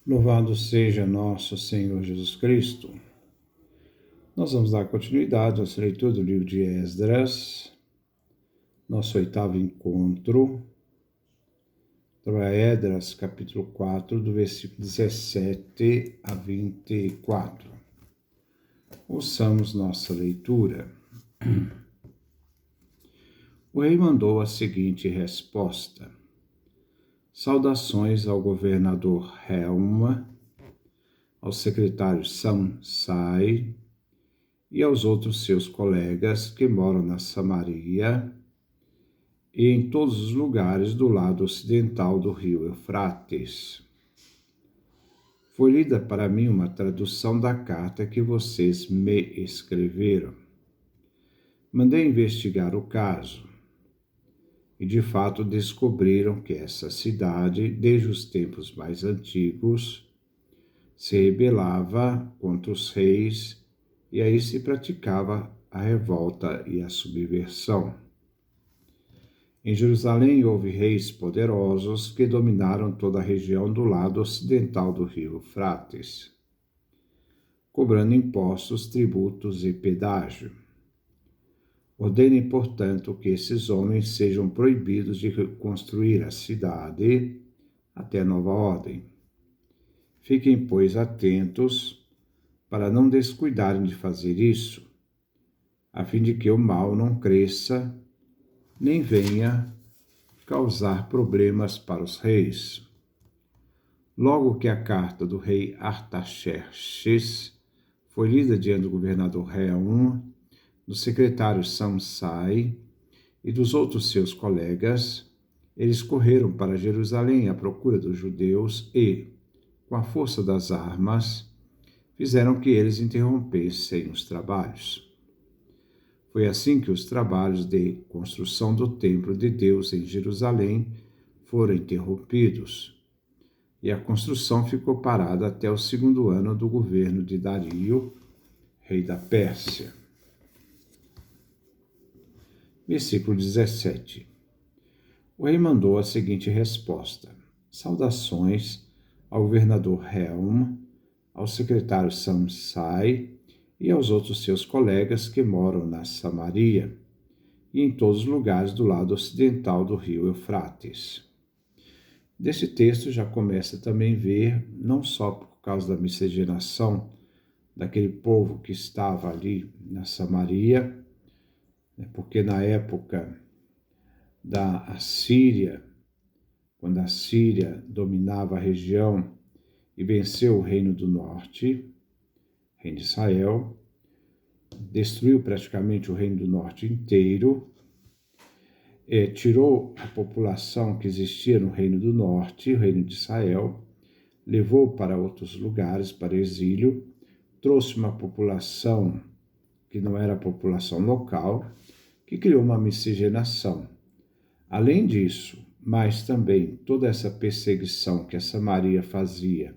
Louvado seja nosso Senhor Jesus Cristo. Nós vamos dar continuidade à leitura do livro de Esdras, nosso oitavo encontro. Então, é Esdras, capítulo 4, do versículo 17 a 24. Ouçamos nossa leitura. O rei mandou a seguinte resposta: saudações ao governador Helma, ao secretário Samsai e aos outros seus colegas que moram na Samaria e em todos os lugares do lado ocidental do rio Eufrates. Foi lida para mim uma tradução da carta que vocês me escreveram. Mandei investigar o caso e, de fato, descobriram que essa cidade, desde os tempos mais antigos, se rebelava contra os reis e aí se praticava a revolta e a subversão. Em Jerusalém houve reis poderosos que dominaram toda a região do lado ocidental do rio Eufrates, cobrando impostos, tributos e pedágio. Ordenem, portanto, que esses homens sejam proibidos de reconstruir a cidade até nova ordem. Fiquem, pois, atentos para não descuidarem de fazer isso, a fim de que o mal não cresça nem venha causar problemas para os reis. Logo que a carta do rei Artaxerxes foi lida diante do governador Reum, do secretário Samsai e dos outros seus colegas, eles correram para Jerusalém à procura dos judeus e, com a força das armas, fizeram que eles interrompessem os trabalhos. Foi assim que os trabalhos de construção do templo de Deus em Jerusalém foram interrompidos, e a construção ficou parada até o segundo ano do governo de Dario, rei da Pérsia. Versículo 17. O rei mandou a seguinte resposta: saudações ao governador Helm, ao secretário Samsai e aos outros seus colegas que moram na Samaria e em todos os lugares do lado ocidental do rio Eufrates. Desse texto já começa também a ver, não só por causa da miscigenação daquele povo que estava ali na Samaria, porque na época da Assíria, quando a Síria dominava a região e venceu o reino do norte, reino de Israel, destruiu praticamente o reino do norte inteiro, tirou a população que existia no reino do norte, o reino de Israel, levou para outros lugares, para exílio, trouxe uma população que não era a população local, que criou uma miscigenação. Além disso, mas também toda essa perseguição que a Samaria fazia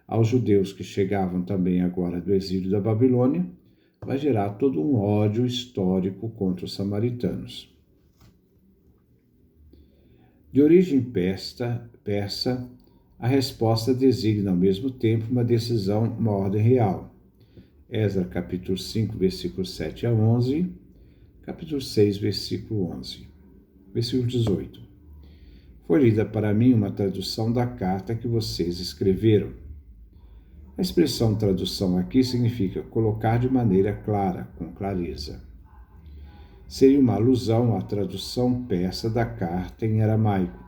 aos judeus que chegavam também agora do exílio da Babilônia, vai gerar todo um ódio histórico contra os samaritanos. De origem persa, a resposta designa ao mesmo tempo uma decisão, uma ordem real. Esdras capítulo 5, versículos 7 a 11, capítulo 6, versículo 11. Versículo 18. Foi lida para mim uma tradução da carta que vocês escreveram. A expressão tradução aqui significa colocar de maneira clara, com clareza. Seria uma alusão à tradução persa da carta em aramaico,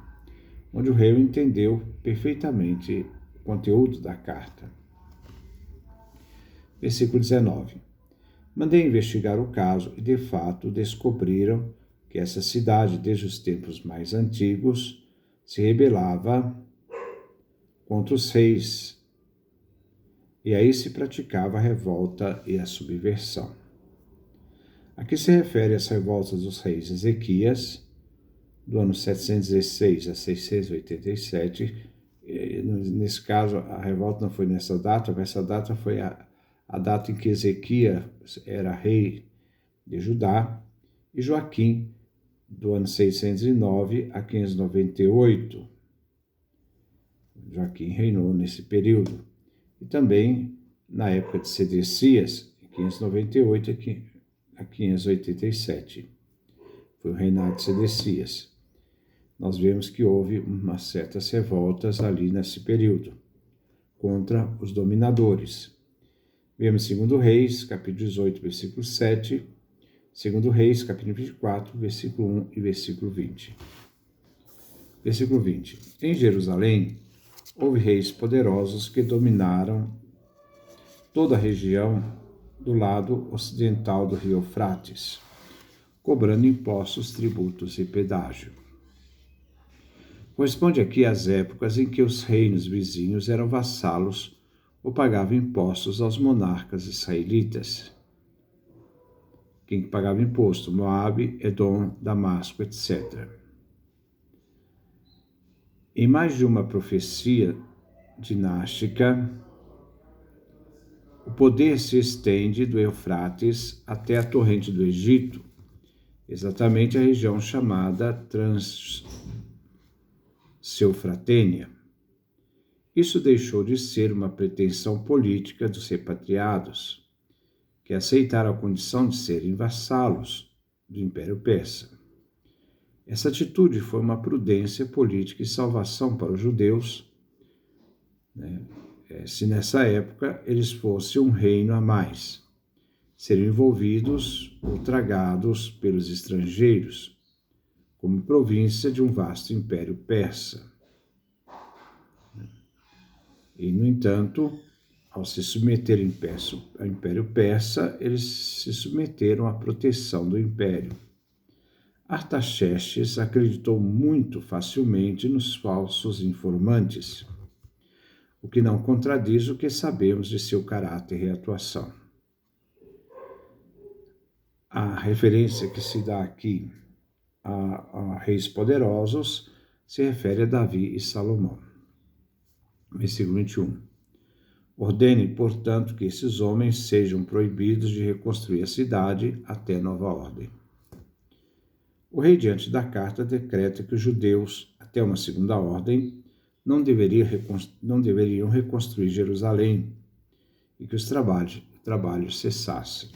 onde o rei entendeu perfeitamente o conteúdo da carta. Versículo 19. Mandei investigar o caso e, de fato, descobriram que essa cidade, desde os tempos mais antigos, se rebelava contra os reis, e aí se praticava a revolta e a subversão. Aqui se refere às revoltas dos reis Ezequias, do ano 716 a 687. Nesse caso, a revolta não foi nessa data, essa data foi a data em que Ezequias era rei de Judá, e Joaquim, do ano 609 a 598. Joaquim reinou nesse período. E também na época de Sedecias, em 598 a 587. Foi o reinado de Sedecias. Nós vemos que houve umas certas revoltas ali nesse período, contra os dominadores. Vemos 2 Reis, capítulo 18, versículo 7, 2 Reis, capítulo 24, versículo 1 e versículo 20. Versículo 20. Em Jerusalém, houve reis poderosos que dominaram toda a região do lado ocidental do rio Eufrates, cobrando impostos, tributos e pedágio. Corresponde aqui às épocas em que os reinos vizinhos eram vassalos ou pagavam impostos aos monarcas israelitas. Quem pagava imposto? Moabe, Edom, Damasco, etc. Em mais de uma profecia dinástica, o poder se estende do Eufrates até a torrente do Egito, exatamente a região chamada Transeufratênia. Isso deixou de ser uma pretensão política dos repatriados, que aceitaram a condição de serem vassalos do Império Persa. Essa atitude foi uma prudência política e salvação para os judeus, se nessa época eles fossem um reino a mais, seriam envolvidos ou tragados pelos estrangeiros, como província de um vasto Império Persa. E, no entanto, ao se submeterem ao Império Persa, eles se submeteram à proteção do Império. Artaxerxes acreditou muito facilmente nos falsos informantes, o que não contradiz o que sabemos de seu caráter e atuação. A referência que se dá aqui a reis poderosos se refere a Davi e Salomão. Versículo 21. Ordene, portanto, que esses homens sejam proibidos de reconstruir a cidade até nova ordem. O rei, diante da carta, decreta que os judeus, até uma segunda ordem, não deveriam reconstruir Jerusalém e que os trabalhos cessassem.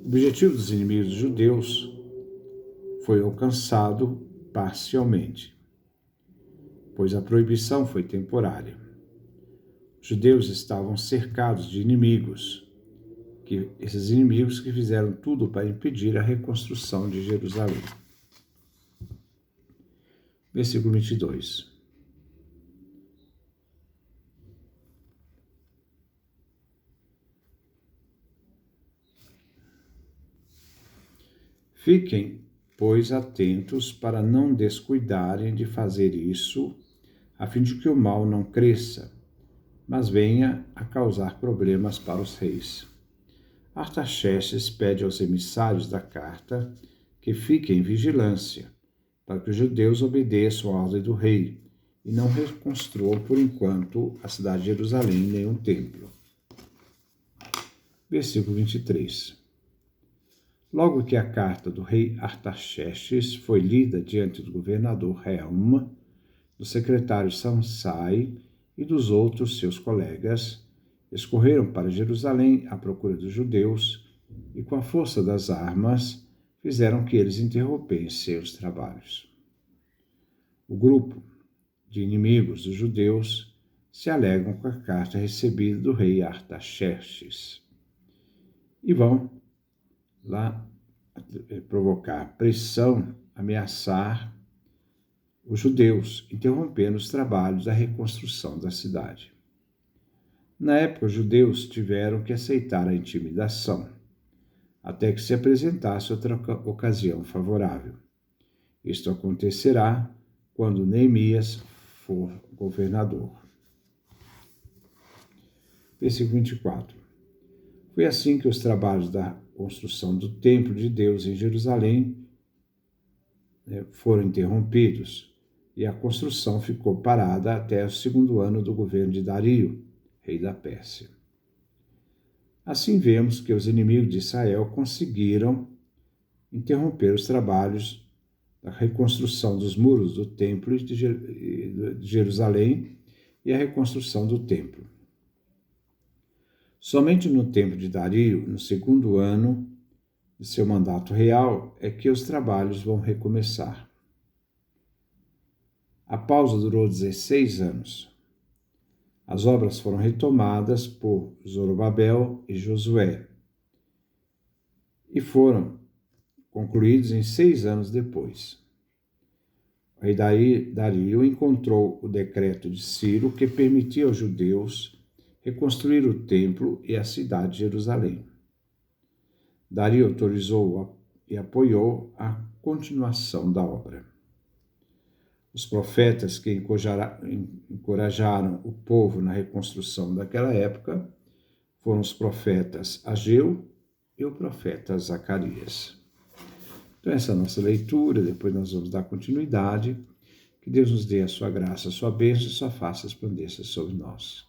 O objetivo dos inimigos dos judeus foi alcançado parcialmente, pois a proibição foi temporária. Os judeus estavam cercados de inimigos, esses inimigos que fizeram tudo para impedir a reconstrução de Jerusalém. Versículo 22. Fiquem, pois, atentos para não descuidarem de fazer isso, a fim de que o mal não cresça, mas venha a causar problemas para os reis. Artaxerxes pede aos emissários da carta que fiquem em vigilância, para que os judeus obedeçam a ordem do rei e não reconstruam por enquanto a cidade de Jerusalém nem um templo. Versículo 23. Logo que a carta do rei Artaxerxes foi lida diante do governador Helm, do secretário Sansai e dos outros seus colegas, eles correram para Jerusalém à procura dos judeus e, com a força das armas, fizeram que eles interrompessem seus trabalhos. O grupo de inimigos dos judeus se alegram com a carta recebida do rei Artaxerxes e vão lá provocar pressão, ameaçar os judeus, interrompendo os trabalhos da reconstrução da cidade. Na época, os judeus tiveram que aceitar a intimidação, até que se apresentasse outra ocasião favorável. Isto acontecerá quando Neemias for governador. Versículo 24. Foi assim que os trabalhos da construção do templo de Deus em Jerusalém foram interrompidos e a construção ficou parada até o segundo ano do governo de Dario, rei da Pérsia. Assim vemos que os inimigos de Israel conseguiram interromper os trabalhos da reconstrução dos muros do templo de Jerusalém e a reconstrução do templo. Somente no tempo de Dario, no segundo ano de seu mandato real, é que os trabalhos vão recomeçar. A pausa durou 16 anos. As obras foram retomadas por Zorobabel e Josué e foram concluídos em 6 anos depois. O rei Dario encontrou o decreto de Ciro que permitia aos judeus reconstruir o templo e a cidade de Jerusalém. Dario autorizou e apoiou a continuação da obra. Os profetas que encorajaram o povo na reconstrução daquela época foram os profetas Ageu e o profeta Zacarias. Então, essa é a nossa leitura, depois nós vamos dar continuidade. Que Deus nos dê a sua graça, a sua bênção e sua face resplandeça sobre nós.